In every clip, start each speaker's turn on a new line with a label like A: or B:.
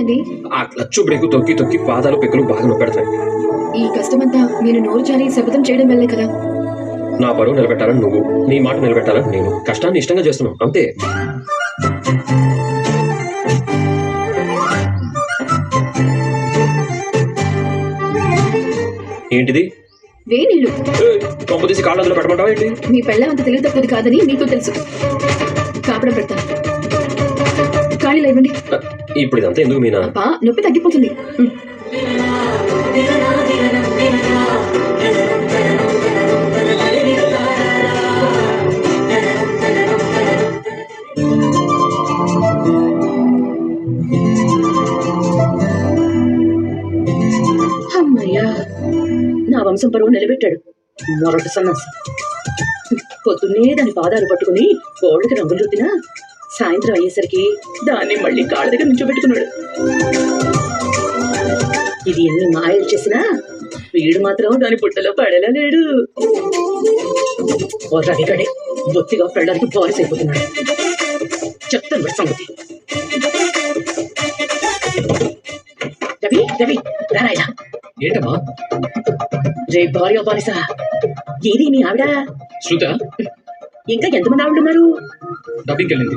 A: ఏమైందండి?
B: ఆ clutch brake తొక్కి తొక్కి పాదాలు పెక్కలు బాగా నొప్పెడతాయి.
A: ఈ కష్టమంతా నేను నోరు జారి శపథం చేయడం వల్లే కదా.
B: నా పరువు నిలబెట్టాలని నువ్వు, నీ మాట నిలబెట్టాలని నేను. కష్టాన్ని ఇష్టంగా చేస్తున్నావు అంతే. ఏంటిది?
A: వేణీళ్ళు.
B: కొంప తీసి కాళ్ళు అందులో పెట్టమంటావా ఏంటి?
A: మీ పెళ్ళ అంత తెలివి తక్కువది కాదని మీకు తెలుసు. కాపడం పెడతాను. ఖాళీలు ఇవ్వండి.
B: ఇప్పుడు ఇదంతా ఎందుకు మీనా?
A: నొప్పి తగ్గిపోతుంది.
C: అమ్మయ్యా, నా వంశం పరువు నిలబెట్టాడు మొరటి సన్నాసి. పొద్దున్నే దాని పాదాలు పట్టుకుని గోళ్ళకి రంగులు రుద్దినా సాయంత్రం అయ్యేసరికి దాన్ని మళ్ళీ కాళ్ళ దగ్గర నుంచోబెట్టుకున్నాడు. ఇది ఎన్ని మాయలు చేసినా వీడు మాత్రం దాని పుట్టలో పడేలా లేడు. ఓ రవిగడే బొత్తిగా పెళ్ళడానికి బారిస్ అయిపోతున్నాడు. చెప్తాను సంగతి. రవి రవి రారాయలా.
B: ఏంటమ్మా?
C: రే భార్య బానిస, ఏది మీ ఆవిడ?
B: శృత.
C: ఇంకా ఎంతమంది ఆవిడున్నారు?
B: డబ్బింగ్ వెళ్ళింది.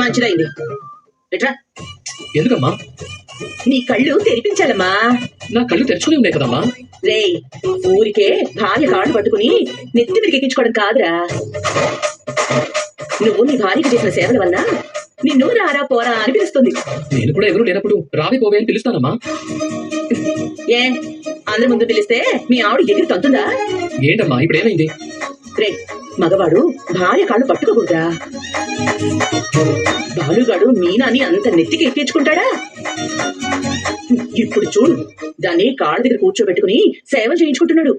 C: మంచిదైంది. ఎట్రా.
B: ఎందుకమ్మా?
C: నీ కళ్ళు తెరిపించాలమ్మా.
B: నా కళ్ళు తెరుచుకుని ఉన్నాయి కదమ్మా.
C: రే, ఊరికే భార్య కాళ్ళు పట్టుకుని నెత్తి మీదకి ఎక్కించుకోవడం కాదురా. నువ్వు నీ భార్యకి చేసిన సేవల వల్ల నిన్ను రారా పోరా అని పిలుస్తుంది.
B: నేను కూడా ఎవరు లేనప్పుడు రావి పోవే అని పిలుస్తానమ్మా.
C: ఏ అందరి ముందు పిలిస్తే మీ ఆవిడ ఎగిరి తంతుందా?
B: ఏంటమ్మా ఇప్పుడు ఏమైంది?
C: రే, మగవాడు భార్య కాళ్ళు పట్టుకోకూడదా? బాలుగాడు మీనాని అంత నెత్తికి ఎక్కించుకుంటాడా? ఇప్పుడు చూడు, దాన్ని కాళ్ళ దగ్గర కూర్చోబెట్టుకుని సేవలు చేయించుకుంటున్నాడు.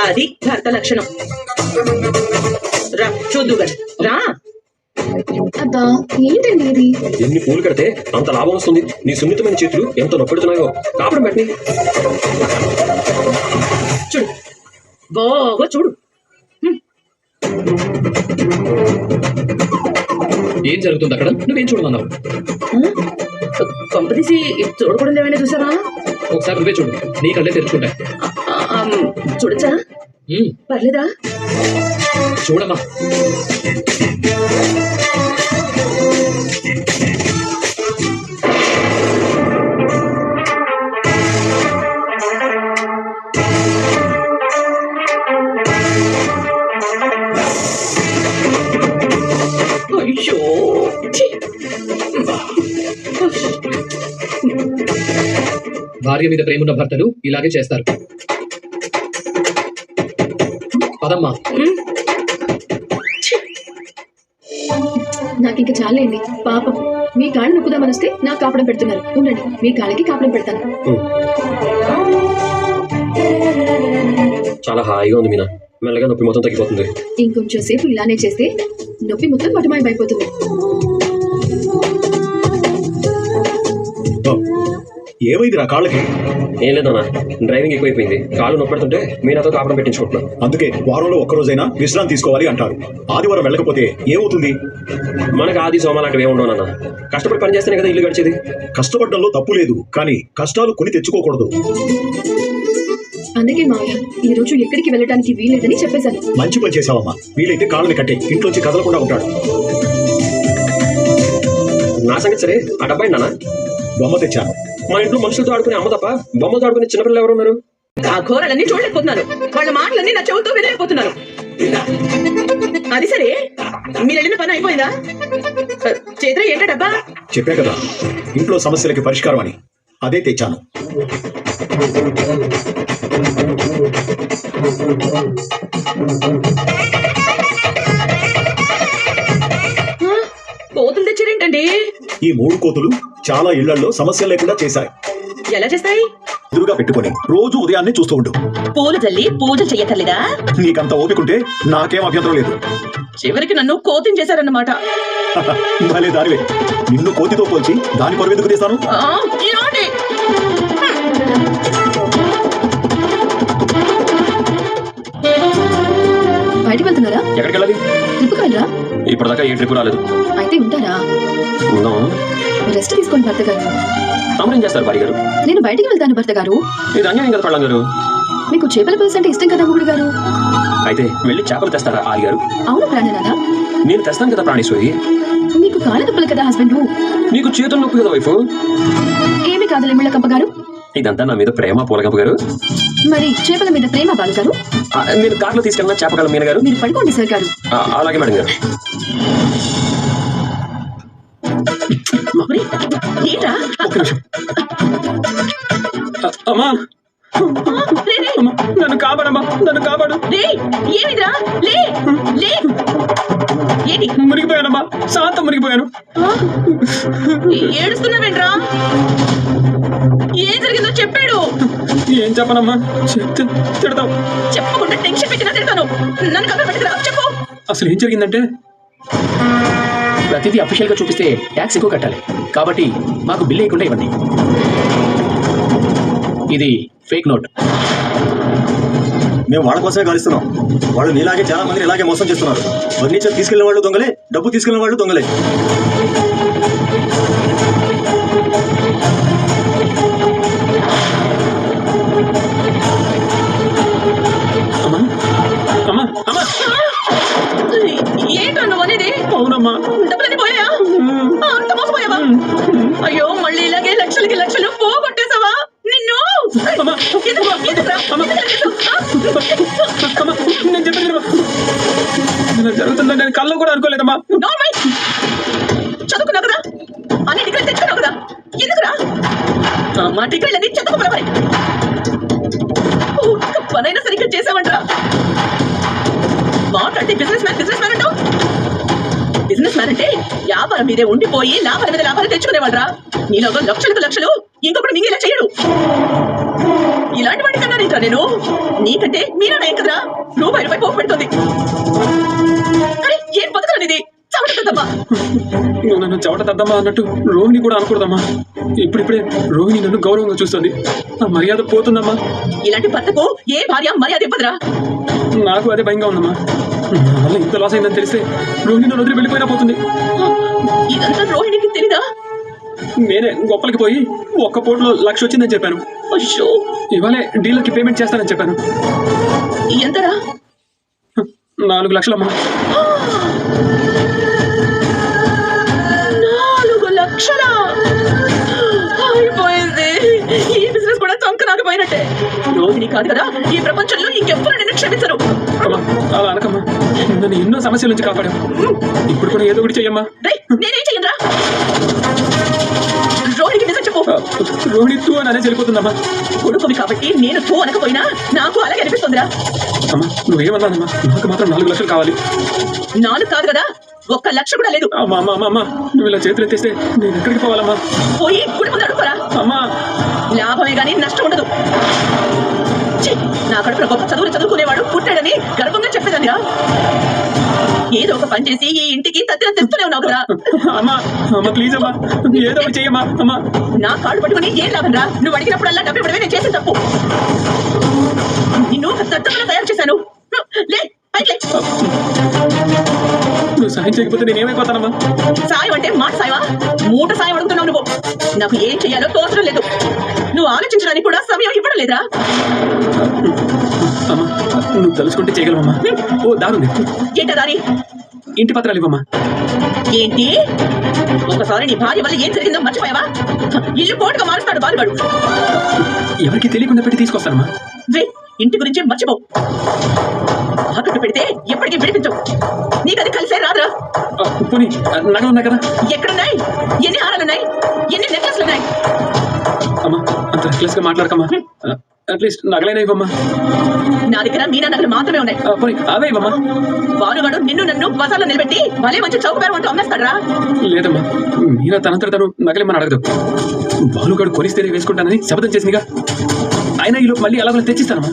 C: అది భర్త లక్షణం. రా చూద్దుగా, రా.
A: అబ్బా ఏంటండి ఇది?
B: ఎన్ని పూలు కడితే అంత లాభం వస్తుంది? నీ సున్నితమైన చేతులు ఎంత నొప్పెడుతున్నాయో. కాపడం పెట్టని.
C: చూడు బాగా చూడు.
B: ఏం జరుగుతుంది అక్కడ? నువ్వేం చూడమన్నావు?
C: కొంపదీసి చూడకూడదు ఏమైనా చూసావా?
B: ఒకసారి నువ్వే చూడు, నీ కళ్ళే తెరుచుకుంటాయి.
C: చూడచ్చా? పర్లేదా?
B: చూడమ్మా.
C: అయ్యో,
B: భార్య మీద ప్రేమున్న భర్తలు ఇలాగే చేస్తారు. పదమ్మా.
A: నాకు ఇంకా చాలేండి. పాపం మీ కాళ్ళు నొక్కుదామని వస్తే నాకు కాపడం పెడుతున్నారు. ఉండండి, మీ కాళ్ళకి కాపడం పెడతాను.
B: చాలా హాయిగా ఉంది మీనా. మెల్లగా నొప్పి మొత్తం తగ్గిపోతుంది.
A: ఇంకొంచెం సేపు ఇలానే చేస్తే నొప్పి మొత్తం మటమాయమైపోతుంది.
D: ఏమైంది నా కాళ్ళకి?
B: ఏం లేదన్నా, డ్రైవింగ్ ఎక్కువైపోయింది. కాళ్ళు నొప్పెడుతుంటే మీనాతో కాపడం పెట్టించుకుంటున్నాను.
D: అందుకే వారంలో ఒక్కరోజైనా విశ్రాంతి తీసుకోవాలి అంటారు. ఆదివారం వెళ్ళకపోతే ఏమవుతుంది?
B: మనకు ఆది సోమ లాంటివి ఏముండవునన్నా. కష్టపడి పని చేస్తేనే కదా ఇల్లు గడిచేది.
D: కష్టపడడంలో తప్పు లేదు, కానీ కష్టాలు కొని తెచ్చుకోకూడదు.
A: అందుకే మావయ్య ఈ రోజు ఎక్కడికి వెళ్ళడానికి వీలేదని చెప్పేశాను.
D: మంచి పని చేసావమ్మా. వీలైతే కాళ్ళని కట్టే, ఇంట్లోంచి కదలకుండా ఉంటాడు.
B: నా సంగతి సరే, ఆ డబ్బా నాన్న
D: బొమ్మ తెచ్చాను.
B: మా ఇంట్లో మనుషులతో ఆడుకునే అమ్మ తప్ప బొమ్మతో ఆడుకునే చిన్నపిల్లలు ఎవరు ఉన్నారు?
C: ఆ ఘోరాలన్నీ చూడలేకపోతున్నాను. వాళ్ళ మాటలన్నీ నా చెవులతో వినలేకపోతున్నాను. అది సరే, మీరు వెళ్ళిన పని అయిపోయిందా? చేద్ర ఏంటా డబ్బా?
D: చెప్పా కదా, ఇంట్లో సమస్యలకి పరిష్కారం అని. అదే తెచ్చాను.
C: కోతులు తెచ్చారేంటండి?
D: ఈ 3 కోతులు చాలా ఇళ్లలో సమస్యలు లేకుండా చేశాయి.
C: ఎలా చేస్తాయి?
D: ఎదురుగా పెట్టుకొని రోజు ఉదయాన్నే చూస్తూ ఉండు.
C: పూలు చల్లి పూజ చెయ్యక్కర్లేదా?
D: నీకంత ఓపికంటే నాకేం అభ్యంతరం లేదు.
C: చివరికి నన్ను కోతిని చేశారన్నమాట.
D: భలే దానివే. నిన్ను కోతితో పోల్చి దాని పరువు ఎందుకు తీస్తాను?
A: బయటకు వెళ్తున్నారా?
B: ఎక్కడికి వెళ్ళాలి?
A: ట్రిప్కి వెళ్ళరా?
B: ఇప్పటిదాకా ఏ ట్రిప్ రాలేదు.
A: అయితే ఉంటారా?
B: ఉందాం.
A: రెస్ట్ తీసుకోండి భర్త గారు.
B: తమరేం చేస్తారు భార్య గారు?
A: నేను బయటికి వెళ్తాను భర్త గారు.
B: ఇది అన్యాయం కదా పళ్ళం గారు.
A: మీకు చేపల పులుసు అంటే ఇష్టం కదా మొగుడు గారు.
B: అయితే వెళ్ళి చేపలు తెస్తారా ఆర్య గారు?
A: అవును ప్రాణనాథ.
B: నేను తెస్తాను కదా ప్రాణేశ్వరి.
A: మీకు కాళ్ళ నొప్పులు కదా హస్బెండ్.
B: నీకు చేతులు నొప్పి కదా వైఫ్.
A: ఏమి కాదు మిళ్ళకంప గారు.
B: ఇదంతా నా మీద ప్రేమ పూలకంప గారు.
A: మరి చేపల మీద ప్రేమ బాలు గారు.
B: నేను కార్లో తీసుకెళ్ళిన చేపగల మీన గారు.
A: మీరు పడుకోండి సార్ గారు.
B: అలాగే మేడం గారు. ఒక్క నిమిషం. అమ్మా నన్ను కాపాడమ్మా, నన్ను కాపాడు. మునిగిపోయానమ్మా, శాంతం మునిగిపోయాను.
C: ఏడుస్తున్నావేంట్రా? ఏం జరిగిందో చెప్పాడు.
B: ఏం చెప్పనమ్మా, చెప్తే తిడతావు.
C: చెప్పకుండా టెన్షన్ పెట్టినా తిడతాను. నన్ను కబర్ పెట్టుకురా, చెప్పు.
B: అసలు ఏం జరిగిందంటే
E: ప్రతిదీ అఫీషియల్ గా చూపిస్తే ట్యాక్స్ ఎక్కువ కట్టాలి. కాబట్టి మాకు బిల్ వేయకుండా ఇవ్వండి. ఇది ఫేక్ నోట్.
D: మేము వాళ్ళ కోసమే గాలిస్తున్నాం. వాళ్ళు నీలాగే చాలా మంది ఇలాగే మోసం చేస్తున్నారు. ఫర్నిచర్ తీసుకెళ్లిన వాళ్ళు దొంగలే, డబ్బు తీసుకెళ్లిన వాళ్ళు దొంగలే.
B: అమ్మా అమ్మా అమ్మా.
C: ఏంటో నువ్వు అనేది?
B: అవునమ్మా.
C: డబ్బులన్నీ పోయా? అంత మోసపోయావా? అయ్యో మళ్ళీ ఇలాగే లక్షలకి లక్షలు పోగొట్టేసావా? నిన్ను
B: నేను చెప్పేది జరుగుతుందని నేను కళ్ళు కూడా అనుకోలేదమ్మా.
C: చదువుకున్నావు కదా, అన్ని డిగ్రీలు తెచ్చుకున్నావు కదా, ఎందుకురా మా డిగ్రీలన్నీ చదువుకోవాలి. మరి ఒక్క పనైనా సరిగ్గా చేసావంటరా? మాట్లాడితే బిజినెస్ మ్యాన్ అంటావు. బిజినెస్ మ్యాన్ అంటే వ్యాపారం మీదే ఉండిపోయి లాభాల మీద లాభాలు తెచ్చుకునేవాళ్ళరా. నీలోగా లక్షలకు లక్షలు ఇంకొకటి మింగేలా చేయడు. ఇలాంటి వాడి కన్నా నీకా నేను? నీకంటే మీరా ఏం కదరా రూపాయి పోగు పెడుతుంది. అరే ఏం బతుకనిది చవటద్దమ్మా.
B: నువ్వు నన్ను చవటద్దమ్మా అన్నట్టు రోహిణి కూడా అనకూడదమ్మా. ఇప్పుడిప్పుడే రోహిణి నన్ను గౌరవంగా చూస్తుంది. ఆ మర్యాద పోతుందమ్మా.
C: ఇలాంటి భర్తకు ఏ భార్య మర్యాద ఇవ్వదురా.
B: నాకు అదే భయంగా ఉందమ్మా. నా వల్ల ఇంత లాస్ అయిందని తెలిస్తే రోహిణి నన్ను వదిలి వెళ్ళిపోయినా పోతుంది.
C: ఇదంతా రోహిణికి తెలీదా?
B: నేనే గొప్పలకి పోయి ఒక్క పూటలో 1,00,000 వచ్చిందని చెప్పాను.
C: అయ్యో
B: ఇవాళే డీలర్కి పేమెంట్ చేస్తానని చెప్పాను.
C: ఎంతరా?
B: 4 లక్షలమ్మా.
C: 4 లక్షలా? అయిపోయింది. ఈ బిజినెస్ కూడా చంకనాకపోయినట్టే. రోహిణి కాదు కదా ఈ ప్రపంచంలో ఇంకెవ్వరు నిన్ను క్షమించరు.
B: అమ్మా అలా అనకమ్మా. నన్ను ఎన్నో సమస్యల నుంచి కాపాడావు. ఇప్పుడు కూడా ఏదో ఒకటి చెయ్యమ్మా.
C: నేనేం చెయ్యరా? రోహిణికి నిజం చెప్పు.
B: రోహిణి తూ అని అనేది వెళ్ళిపోతుందమ్మా.
C: కొడుకువి కాబట్టి నేను తూ అనకపోయినా నాకు అలాగే అనిపిస్తుందిరా.
B: అమ్మా నువ్వేమన్నానమ్మా? నాకు మాత్రం 4 లక్షలు కావాలి.
C: 4 కాదు కదా, 1 లక్ష కూడా లేదు.
B: అమ్మా అమ్మా అమ్మా నువ్వు ఇలా చేతులు ఎత్తేస్తే నేను ఎక్కడికి పోవాలమ్మా?
C: పోయి గుడి ముందు అడుగురా.
B: అమ్మా
C: లాభమే గానీ నష్టం ఉండదు. నా కడుపున గొప్ప చదువులు చదువుకునేవాడు పుట్టాడని గర్వంగా చెప్పేదానిరా. ఏదో ఒక పని చేసి ఈ ఇంటికి తత్తిన తెస్తూనే ఉన్నావు కదా.
B: అమ్మా అమ్మా ప్లీజ్ అమ్మా ఏదో ఒకటి చెయ్యమ్మా. అమ్మా
C: నా కాళ్ళు పట్టుకుని ఏం లాభం రా? నువ్వు అడిగినప్పుడల్లా డబ్బు ఇవ్వడమే నేను చేసిన తప్పు. నిన్ను దత్తమని తయారు చేశాను. లే పైకి లే.
B: నువ్వు సాయం చేయకపోతే నేనేమైపోతానమ్మా?
C: సాయం అంటే మాట సాయవా? మూట సాయం అడుగుతున్నావు నువ్వు. నాకు ఏం చెయ్యాలో తోచడం లేదు. నువ్వు ఆలోచించడానికి కూడా సమయం ఇవ్వడం లేదా?
B: అమ్మా నువ్వు తలుచుకుంటే చేయగలవమ్మా. ఓ దారుంది.
C: ఏంట దారి?
B: ఇంటి పత్రాలు ఇవ్వమ్మా.
C: ఏంటి? ఒకసారి నీ భార్య వల్ల ఏం జరిగిందో మర్చిపోయావా? ఇల్లు కోటుగా మారుస్తాడు బాలుగాడు.
B: ఎవరికి తెలియకుండా పెట్టి తీసుకొస్తానమ్మా.
C: ఇంటి గురించి మర్చిపో. తాకట్టు పెడితే ఎప్పటికీ విడిపించవు. నీకు అది కలిసే రాదురా.
B: పోనీ నగలు ఉన్నాయి కదా?
C: ఎక్కడున్నాయి? ఎన్ని హారాలున్నాయి? ఎన్ని నెక్లెస్లున్నాయి?
B: అమ్మా అంత నెక్లెస్ గా మాట్లాడకమ్మా. అట్లీస్ట్ నగలైనా ఇవ్వమ్మా.
C: నా దగ్గర మీనా నగలు మాత్రమే ఉన్నాయి.
B: పోనీ అవే ఇవ్వమ్మా.
C: బాలుగాడు నిన్ను నన్ను బజార్లో నిలబెట్టి భలే మంచి చౌకబేరం అంటూ అమ్మేస్తాడరా.
B: లేదమ్మా మీనా తనంతట తను నగలేమని అడగదు. బాలుగాడు కొనిస్తేనే వేసుకుంటానని శపథం చేసిందిగా. అయినా ఈలోపు మళ్ళీ అలాగే తెచ్చిస్తానమ్మా.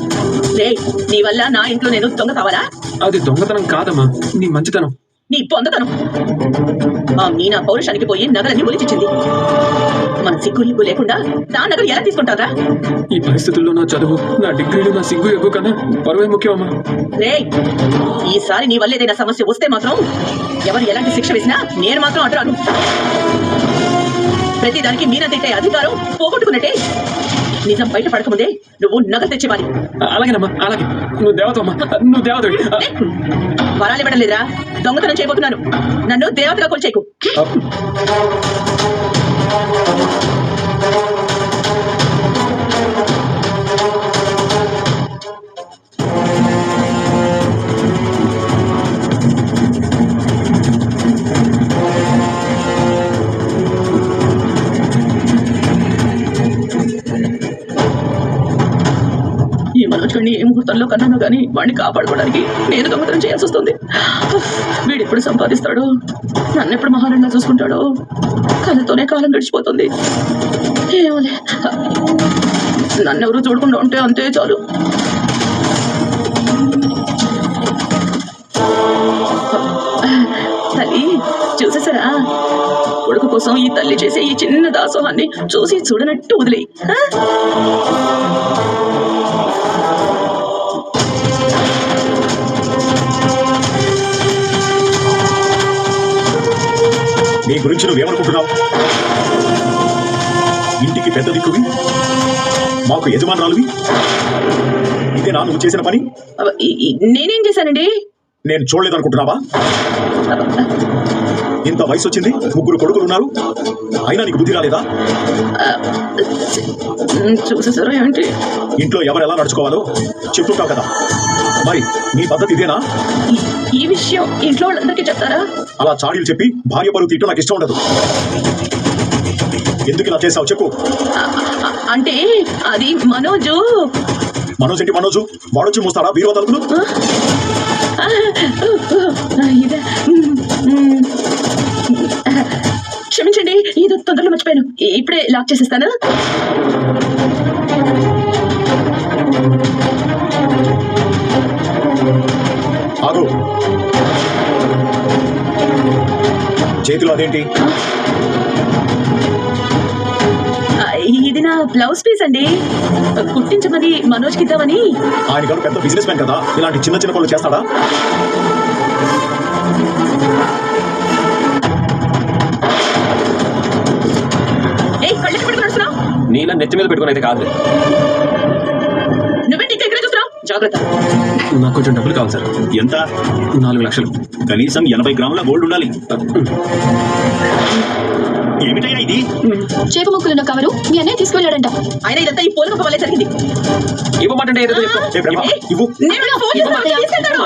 C: నీ వల్ల నా ఇంట్లో నేను దొంగ కావాలా?
B: అది దొంగతనం కాదమ్మా, నీ మంచితనం.
C: నీ పొందతనం. ఆ మీనా పౌరుషానికి పోయి నగలన్నీ ఒలిచిచ్చింది. మన సిగ్గు ఇగ్గు లేకుండా నా నగలు ఎలా తీసుకుంటారా?
B: ఈ పరిస్థితుల్లో నా చదువు, నా డిగ్రీలు, నా సిగ్గు ఎగ్గు కన్నా పరువే ముఖ్యమమ్మా.
C: ఈసారి నీ వల్ల ఏదైనా సమస్య వస్తే మాత్రం ఎవరు ఎలాంటి శిక్ష వేసినా నేను మాత్రం అడ్డురాను. ప్రతిదానికి మీనా తిట్టే అధికారం పోగొట్టుకున్నట్టే. నిజం బయట పడకముందే నువ్వు నగలు తెచ్చేవాలి.
B: అలాగేనమ్మా, అలాగే. నువ్వు దేవతమ్మా, నువ్వు దేవతవి.
C: వరాలు ఇవ్వడం లేదురా, దొంగతనం చేయబోతున్నాను. నన్ను దేవతగా కొలిచేకు. ఈ మనోజ్గాడిని ఏ ముహూర్తంలో కన్నాను కానీ వాడిని కాపాడుకోవడానికి నేను దొంగతనం చేయాల్సి వస్తుంది. వీడెప్పుడు సంపాదిస్తాడో, నన్నెప్పుడు మహారాణిలా చూసుకుంటాడో, కళ్ళతోనే కాలం గడిచిపోతుంది. ఏమోలే, నన్నెవరూ చూడకుండా ఉంటే అంతే చాలు. తల్లి చూసేసారా? కొడుకు కోసం ఈ తల్లి చేసే ఈ చిన్న దాసోహాన్ని చూసి చూడనట్టు వదిలే.
D: నీ గురించి నువ్వేమనుకుంటున్నావు? ఇంటికి పెద్ద దిక్కువి, మాకు యజమానురాలువి. ఇదేనా నువ్వు చేసిన పని?
C: నేనేం చేశానండి?
D: నేను చూడలేదనుకుంటున్నావా? ఇంత వయసు వచ్చింది, 3 కొడుకులు ఉన్నారు, అయినా నీకు బుద్ధి రాలేదా?
C: చూసేసారా ఏంటి?
D: ఇంట్లో ఎవరు ఎలా నడుచుకోవాలో చెప్తుంటావు కదా, మరి నీ పద్ధతి ఇదేనా?
C: ఈ విషయం ఇంట్లో వాళ్ళందరికీ చెప్తారా?
D: అలా చాడీలు చెప్పి భార్య పరువు తీయటం నాకు ఇష్టం ఉండదు. ఎందుకు ఇలా చేసావు చెప్పు.
C: అంటే అది మనోజు.
D: మనోజ్ ఏంటి మనోజు? వాడొచ్చి మూస్తాడా బీరువా తలుపులు?
C: క్షమించండి, ఏదో తొందరలో మర్చిపోయాను. ఇప్పుడే లాక్ చేసేస్తాను.
D: ఆగు. చేతిలో అదేంటి?
C: ఇది నా బ్లౌజ్ పీస్ అండి, కుట్టించమని మనోజ్కి ఇద్దామని.
D: ఆయన గారు పెద్ద బిజినెస్ మ్యాన్ కదా, ఇలాంటి చిన్న చిన్న పనులు చేస్తాడా?
C: కళ్ళకి పెట్టుకుని వస్తున్నావు?
B: నీళ్ళ నెత్తి మీద పెట్టుకుని అయితే కాదు.
C: నువ్వేంటి ఇక్కడ చూస్తున్నావు? జాగ్రత్త.
B: నాకు కొంచెం డబ్బులు కావాలి సార్.
D: ఎంత?
B: 4 లక్షలు.
D: కనీసం 80 గ్రాముల గోల్డ్ ఉండాలి. ఏమిటయ్యా ఇది?
A: చేప ముక్కలున్న కవరు మీ అన్నయ్య తీసుకువెళ్ళాడంట.
C: ఆయన ఇదంతా ఈ పోలిక వల్లే జరిగింది.
B: ఇవ్వమంటే ఏదో
D: ఇవ్వు.
C: నేను ఫోన్ చేస్తాను.